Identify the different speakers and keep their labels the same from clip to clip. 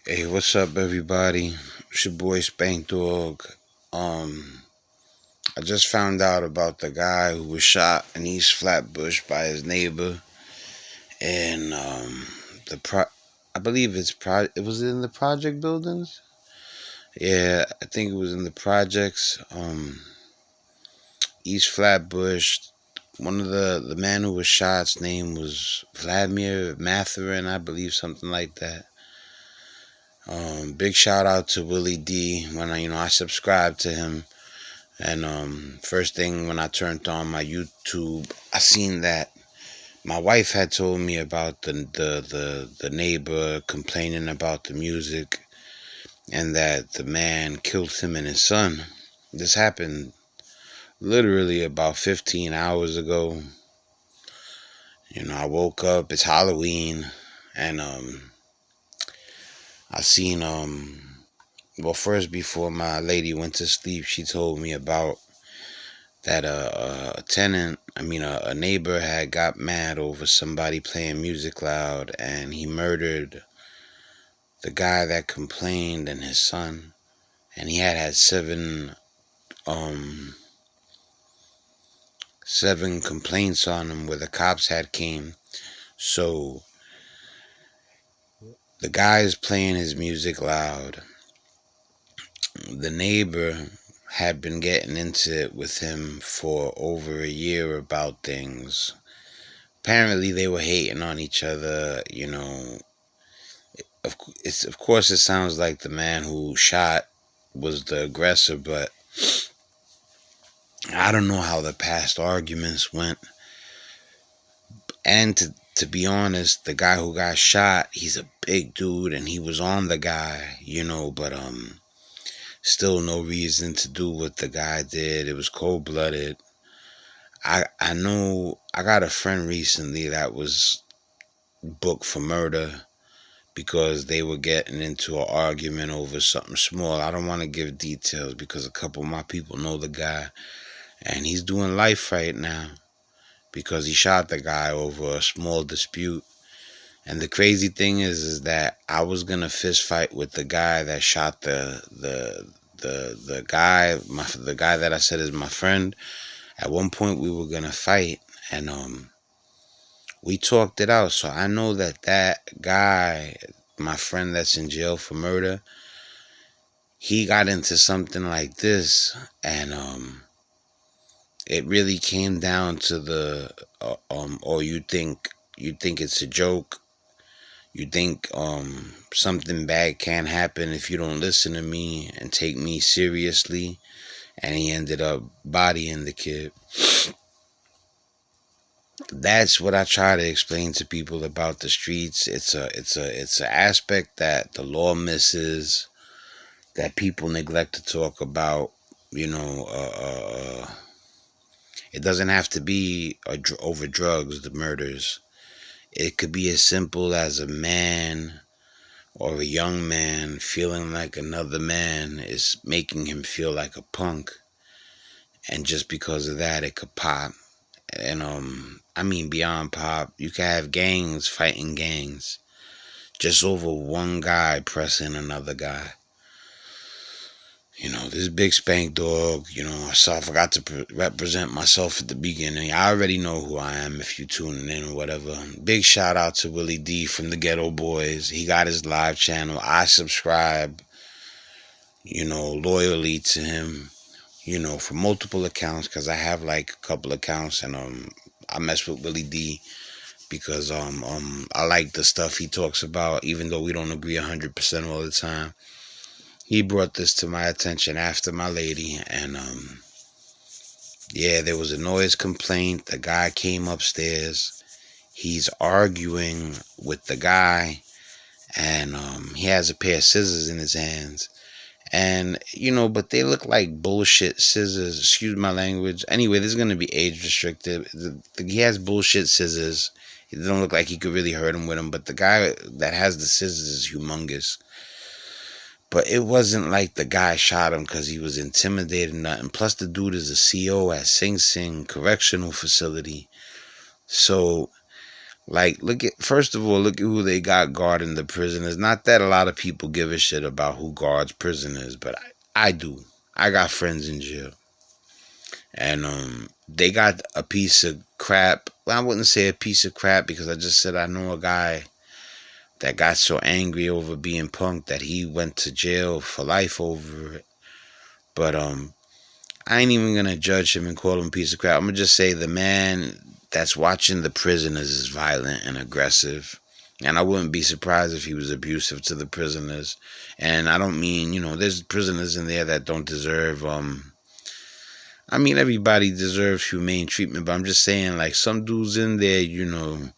Speaker 1: Hey, what's up, everybody? It's your boy Spankdog. Um, I just found out about the guy who was shot in East Flatbush by his neighbor, and the pro. I believe It was in the project buildings. Yeah, I think it was in the projects. East Flatbush. One of the man who was shot's name was Vladimir Matherin, I believe, something like that. Big shout out to Willie D. When I subscribed to him, and first thing when I turned on my YouTube, I seen that my wife had told me about the neighbor complaining about the music, and that the man killed him and his son. This happened literally about 15 hours ago. I woke up. It's Halloween, and I seen well, first, before my lady went to sleep, she told me about that a tenant, a neighbor had got mad over somebody playing music loud, and he murdered the guy that complained and his son, and he had um seven complaints on him where the cops had came. So the guy is playing his music loud. The neighbor had been getting into it with him for over a year about things. Apparently they were hating on each other. Of course it sounds like the man who shot was the aggressor, but I don't know how the past arguments went. And to be honest, the guy who got shot, he's a big dude and he was on the guy, but still no reason to do what the guy did. It was cold-blooded. I know I got a friend recently that was booked for murder because they were getting into an argument over something small. I don't want to give details because a couple of my people know the guy, and he's doing life right now because he shot the guy over a small dispute. And the crazy thing is that I was gonna fist fight with the guy that shot the guy that I said is my friend. At one point we were gonna fight, and we talked it out. So I know that guy, my friend that's in jail for murder, he got into something like this, and it really came down to or you think it's a joke. You think something bad can happen if you don't listen to me and take me seriously, and he ended up bodying the kid. That's what I try to explain to people about the streets. It's an aspect that the law misses, that people neglect to talk about. It doesn't have to be over drugs, the murders. It could be as simple as a man or a young man feeling like another man is making him feel like a punk, and just because of that, it could pop. And beyond pop, you could have gangs fighting gangs just over one guy pressing another guy. This big spank dog, so I forgot to represent myself at the beginning. I already know who I am if you tuning in or whatever. Big shout out to Willie D from the Ghetto Boys. He got his live channel. I subscribe, loyally to him, for multiple accounts, because I have like a couple accounts, and I mess with Willie D because I like the stuff he talks about, even though we don't agree 100% all the time. He brought this to my attention after my lady, and yeah, there was a noise complaint. The guy came upstairs. He's arguing with the guy, and he has a pair of scissors in his hands. And, but they look like bullshit scissors. Excuse my language. Anyway, this is going to be age restricted. He has bullshit scissors. It doesn't look like he could really hurt him with them, but the guy that has the scissors is humongous. But it wasn't like the guy shot him because he was intimidated or nothing. Plus, the dude is a CO at Sing Sing Correctional Facility. So Like, look at first of all, look at who they got guarding the prisoners. Not that a lot of people give a shit about who guards prisoners, but I do. I got friends in jail, and they got a piece of crap. Well, I wouldn't say a piece of crap because I just said I know a guy that got so angry over being punked that he went to jail for life over it. But I ain't even gonna judge him and call him a piece of crap. I'm gonna just say the man that's watching the prisoners is violent and aggressive. And I wouldn't be surprised if he was abusive to the prisoners. And I don't mean, there's prisoners in there that don't deserve I mean everybody deserves humane treatment, but I'm just saying like some dudes in there, you know,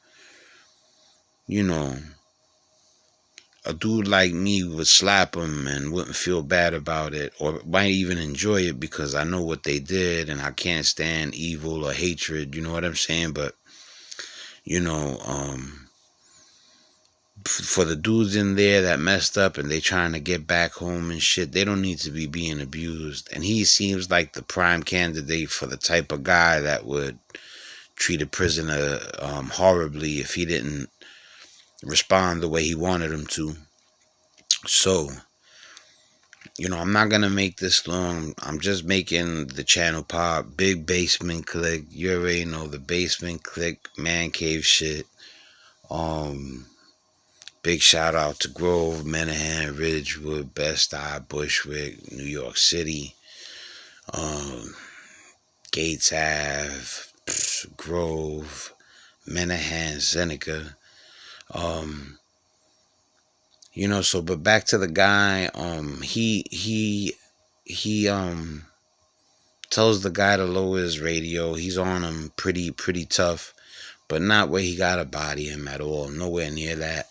Speaker 1: a dude like me would slap him and wouldn't feel bad about it or might even enjoy it because I know what they did and I can't stand evil or hatred, you know what I'm saying? But, you know, for the dudes in there that messed up and they trying to get back home and shit, they don't need to be being abused. And he seems like the prime candidate for the type of guy that would treat a prisoner horribly if he didn't respond the way he wanted him to. So, I'm not gonna make this long. I'm just making the channel pop. Big basement click. You already know the basement click, man cave shit. Um, Big shout out to Grove, Menahan, Ridgewood, Bed-Stuy, Bushwick, New York City, um, Gates Ave, Grove, Menahan, Seneca. Um, so but back to the guy. He tells the guy to lower his radio. He's on him pretty tough, but not where he gotta body him at all. Nowhere near that.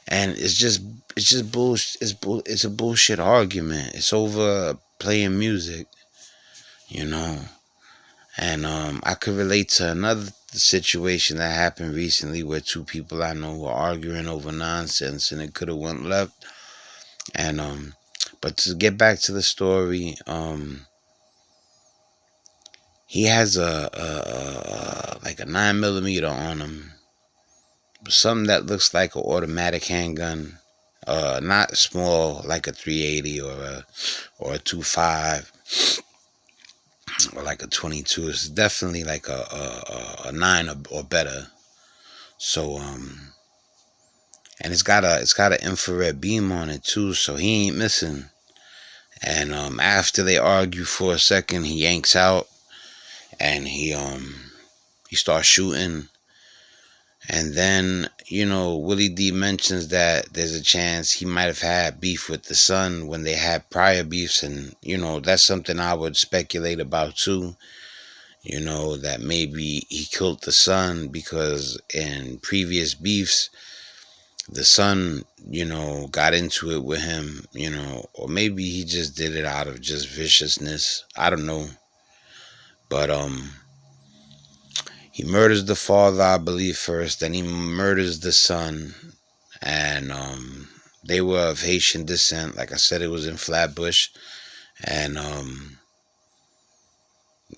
Speaker 1: And it's just bullshit. It's a bullshit argument. It's over playing music, you know. And I could relate to another situation that happened recently where two people I know were arguing over nonsense, and it could have went left. And but to get back to the story, he has a like a 9mm on him, something that looks like an automatic handgun, not small like a 380 or a 25 or like a 22. It's definitely like a 9 or better. So and it's got an infrared beam on it too, so he ain't missing. And after they argue for a second, he yanks out and he starts shooting. And then, Willie D mentions that there's a chance he might have had beef with the son when they had prior beefs. And, that's something I would speculate about too. That maybe he killed the son because in previous beefs, the son, got into it with him, or maybe he just did it out of just viciousness. I don't know. But, he murders the father, I believe, first. Then he murders the son. And they were of Haitian descent. Like I said, it was in Flatbush. And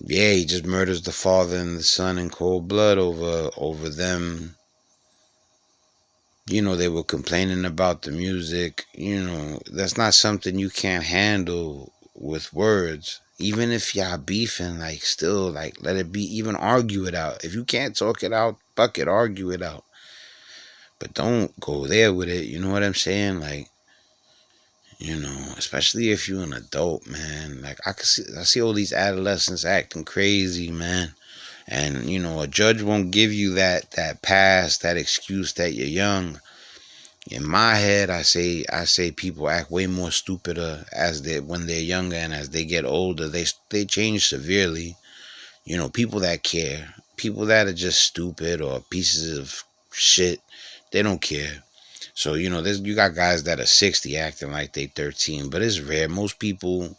Speaker 1: yeah, he just murders the father and the son in cold blood over them. They were complaining about the music. That's not something you can't handle with words. Even if y'all beefing, like, still, like, let it be. Even argue it out. If you can't talk it out, fuck it, argue it out. But don't go there with it. You know what I'm saying? Like, especially if you're an adult, man. Like, I see all these adolescents acting crazy, man. And, a judge won't give you that pass, that excuse that you're young. In my head, I say people act way more stupider when they're younger, and as they get older, they change severely. People that care, people that are just stupid or pieces of shit, they don't care. So you got guys that are 60 acting like they 13, but it's rare. Most people,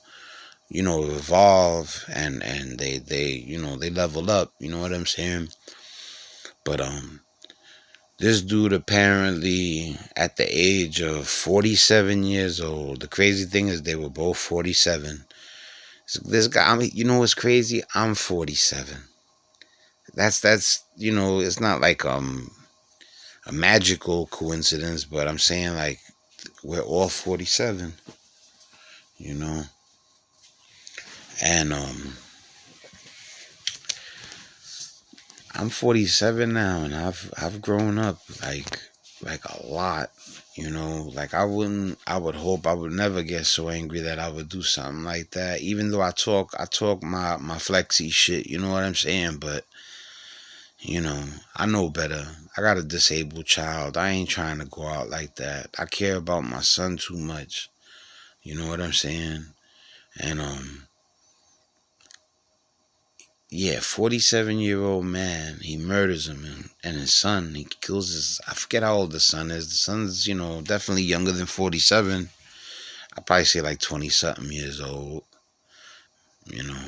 Speaker 1: evolve and they level up. You know what I'm saying? But this dude apparently at the age of 47 years old. The crazy thing is they were both 47. So this guy, I mean, what's crazy? I'm 47. That's it's not like a magical coincidence, but I'm saying like we're all 47, you know, and I'm 47 now, and I've grown up like a lot, you know. Like I would hope I would never get so angry that I would do something like that. Even though I talk my flexy shit, you know what I'm saying. But you know, I know better. I got a disabled child. I ain't trying to go out like that. I care about my son too much. You know what I'm saying? And yeah, 47-year-old man, he murders him, and his son, he kills his, I forget how old the son is. The son's, you know, definitely younger than 47. I'd probably say like 20 something years old, you know.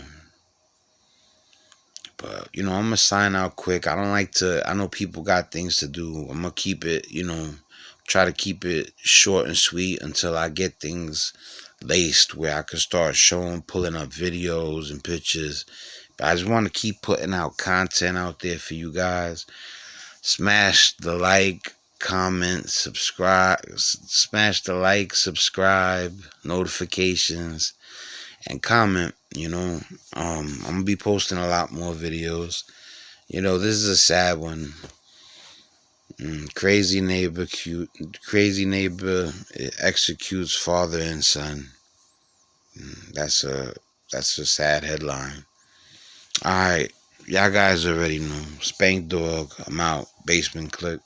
Speaker 1: But, you know, I'm going to sign out quick. I don't like to, I know people got things to do. I'm going to keep it, you know, try to keep it short and sweet until I get things laced where I can start showing, pulling up videos and pictures. But I just want to keep putting out content out there for you guys. Smash the like, comment, subscribe. Smash the like, subscribe, notifications, and comment. You know, I'm gonna be posting a lot more videos. You know, this is a sad one. Crazy neighbor, crazy neighbor executes father and son. That's a sad headline. All right, y'all guys already know. Spankdog, I'm out. Basement clip.